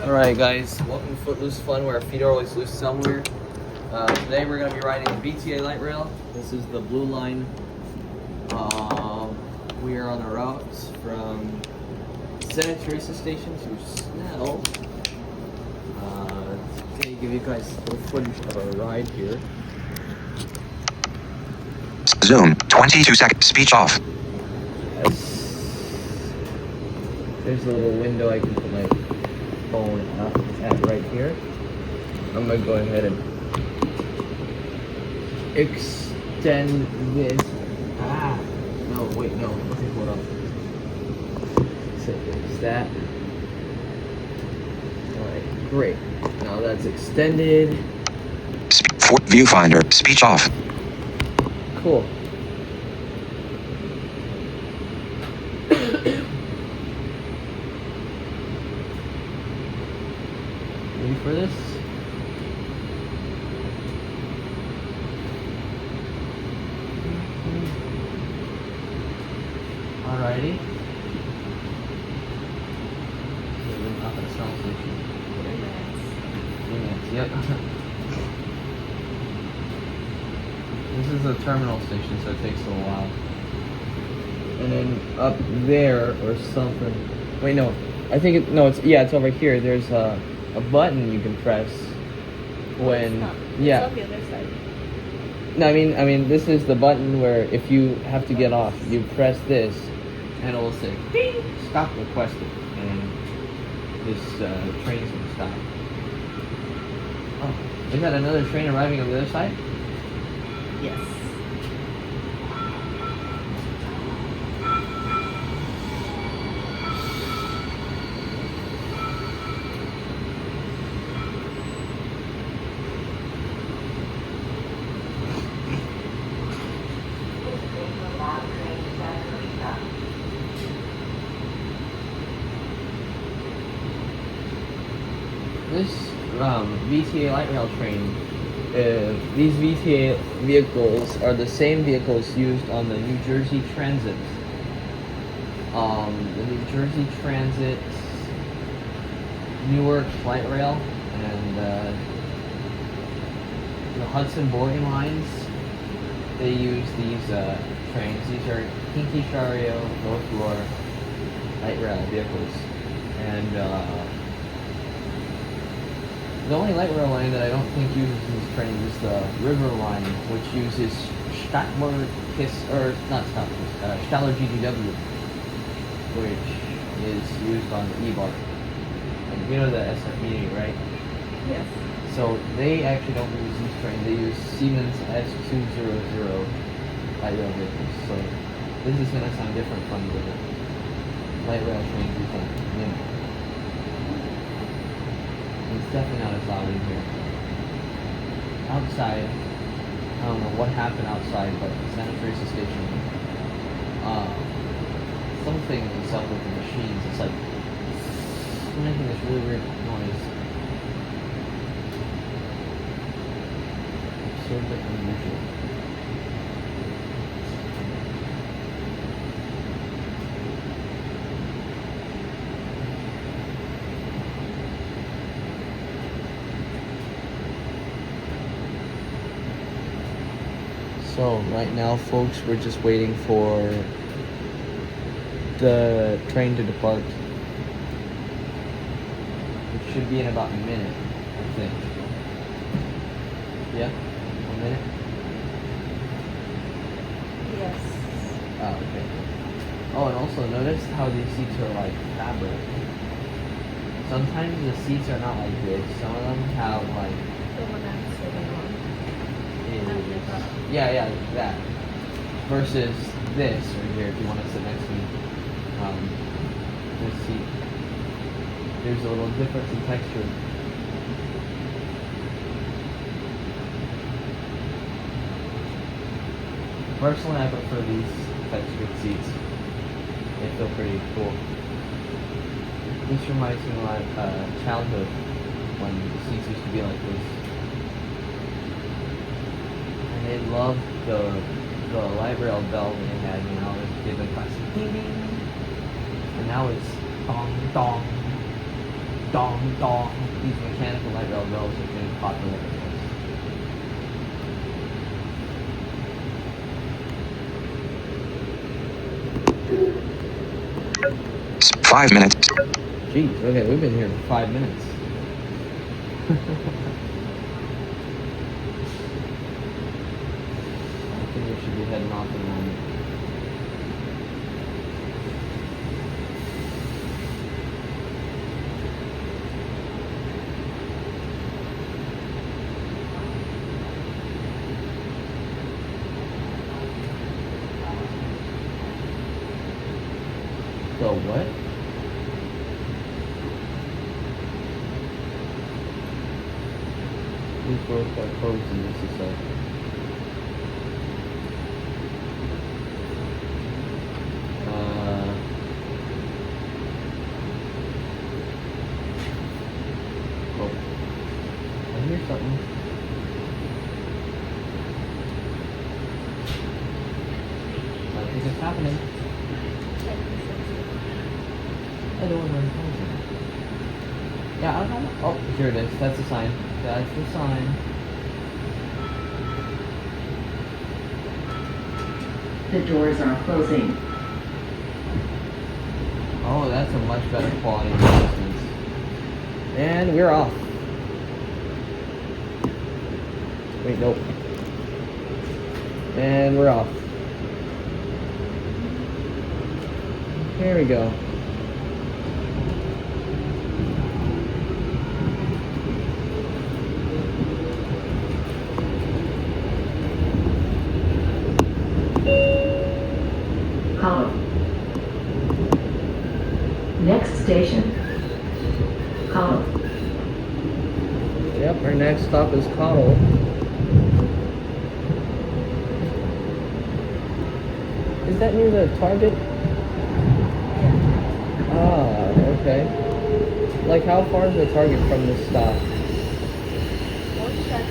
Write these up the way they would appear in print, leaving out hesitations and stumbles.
Alright guys, welcome to Footloose Fun where our feet are always loose somewhere. Today we're going to be riding the VTA light rail. This is the blue line. We are on a route from Santa Teresa station to Snell. Today give you guys a little footage of our ride here. Zoom, 22 seconds, speech off. Yes. There's a little window I can put my phone at right here. I'm going to go ahead and extend this. No, wait, no. Okay, hold on. So there's that. Alright, great. Now that's extended. Viewfinder, speech off. Cool. Ready for this? Alrighty. We're not gonna Snell station. 3 minutes, yep. This is a terminal station, so it takes a little while. And then up there or something. Wait, no. I think it's over here. There's a button you can press when It's on the other side. No, I mean this is the button where if you have to get off, you press this and it will say ding, stop requested, and this train's gonna stop. Oh, is that another train arriving on the other side? Yes. This VTA light rail train, these VTA vehicles are the same vehicles used on the New Jersey Transit. The New Jersey Transit, Newark light rail, and the Hudson Boarding lines, they use these trains. These are Kinky Shario, North Shore light rail vehicles. And the only light rail line that I don't think uses these trains is the river line, which uses Staller GDW, which is used on the E-Bar. And you know the SF meeting, right? Yes. So they actually don't use these trains. They use Siemens S200 light rail vehicles. So this is going to sound different from the light rail trains we think. It's definitely not as loud in here. Outside, I don't know what happened outside, but Santa Teresa station, something is up with the machines. It's like making this really weird noise. It's so unusual. So right now, folks, we're just waiting for the train to depart. It should be in about a minute, I think. Yeah? 1 minute? Yes. Oh, okay. Oh, and also notice how these seats are like fabric. Sometimes the seats are not like this. Some of them have like... The one I'm sitting on. Yeah, that. Versus this right here, if you want to sit next to me. This seat. There's a little difference in texture. Personally, I prefer these textured seats. They feel pretty cool. This reminds me of my childhood when the seats used to be like this. And they loved the light rail bell that they had, you know, it was the classic ding ding. And now it's dong dong dong dong. These mechanical light rail bells have been popular. 5 minutes. Jeez, okay, we've been here for 5 minutes. I think we should be heading off in a moment. So what? These both got closed in this a sec. Oh. I hear something. I think it's happening. I don't know. Yeah, I don't know. Oh, here it is. That's the sign. That's the sign. The doors are closing. Oh, that's a much better quality of distance. And we're off. Wait, nope. And we're off. There we go. Next station, Cottle. Yep, our next stop is Cottle. Is that near the Target? Ah, okay. Like, how far is the Target from this stop? We'll check.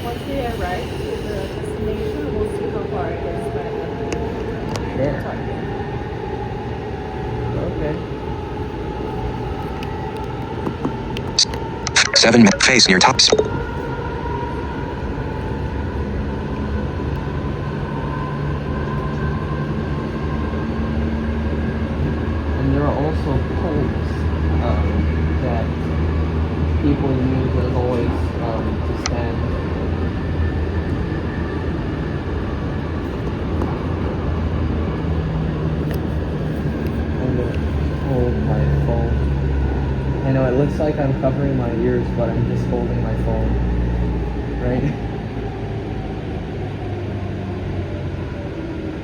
Once we arrive to the destination, we'll see how far it is by the Sure. Target. Okay. 7 minutes. Face near top. And there are also poles that people use as always to stand. I'm gonna hold my phone. I know it looks like I'm covering my ears, but I'm just holding my phone, right?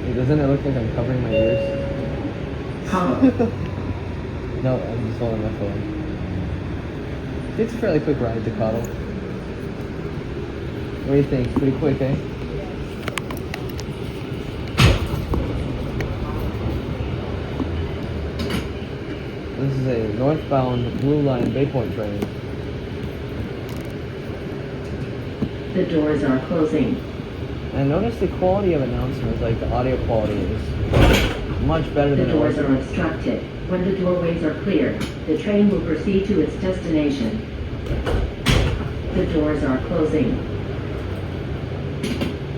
Hey, doesn't it look like I'm covering my ears? Cottle. No, I'm just holding my phone. It's a fairly quick ride to Cottle. What do you think? Pretty quick, eh? This is a northbound Blue Line Baypoint train. The doors are closing. And notice the quality of announcements, like the audio quality is much better The than it was. doors are obstructed. When the doorways are clear, the train will proceed to its destination. The doors are closing.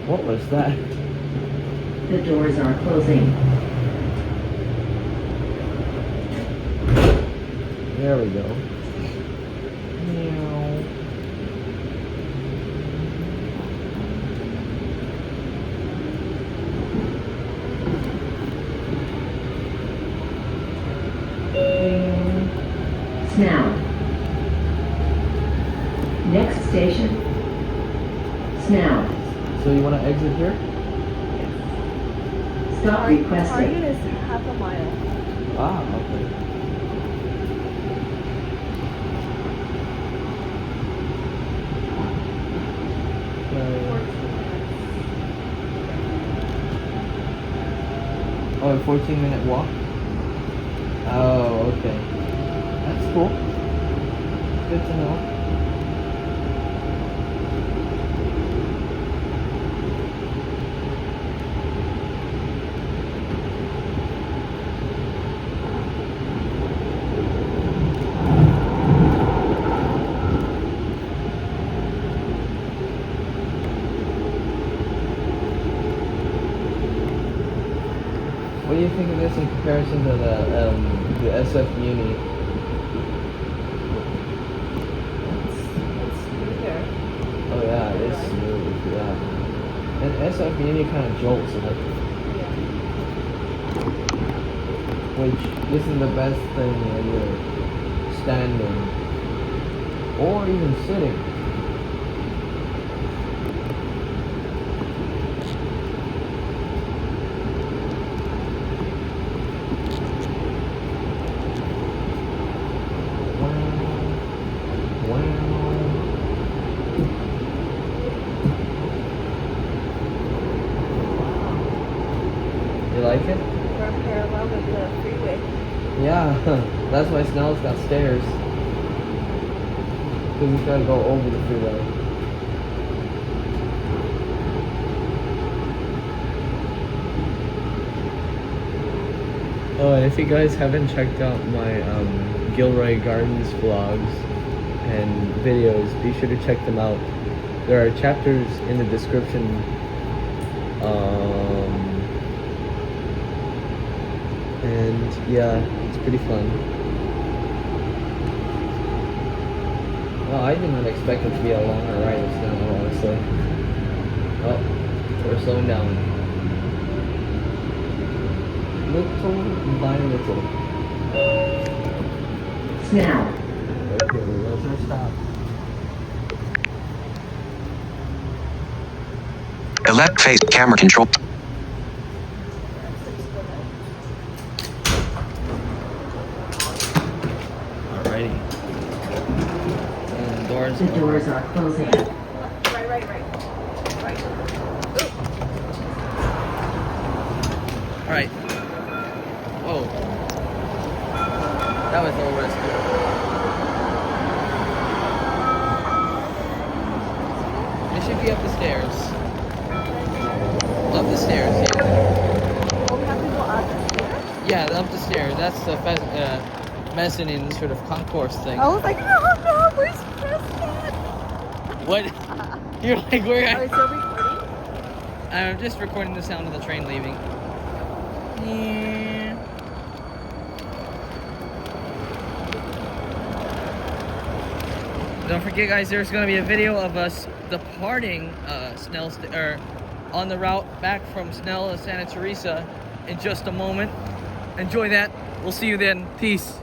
What was that? The doors are closing. There we go. Meow. Snell. Next station, Snell. So you want to exit here? Stop Target requested. is half a mile. Ah, okay. Oh, a 14-minute walk? Oh, okay. That's cool. Good to know. you think of this in comparison to the SF Muni? It's smoother. Oh yeah, it is smooth. Yeah, and SF Muni kind of jolts like. Yeah. Which isn't the best thing when you're standing or even sitting. Wow. You like it? We're parallel with the freeway. Yeah, that's why Snell's got stairs. Because he's got to go over the freeway. Oh, and if you guys haven't checked out my Gilroy Gardens vlogs and videos, be sure to check them out. There are chapters in the description. And yeah, it's pretty fun. Well, I did not expect it to be a longer ride as now, honestly. Oh, we're slowing down. Little by little. Snell. Okay, where's our stop? Elect face camera control. Alrighty. And the doors The doors are closing. Right. Alright. Whoa. That was a little risky. It should be up the stairs. Up the stairs, yeah. Oh, we have to go up the stairs? Yeah, up the stairs. That's the mezzanine sort of concourse thing. I was like, no, where's Preston? What? You're like, where? Are you still recording? I'm just recording the sound of the train leaving. Yeah. Don't forget, guys, there's going to be a video of us departing Snell, on the route back from Snell to Santa Teresa in just a moment. Enjoy that. We'll see you then. Peace.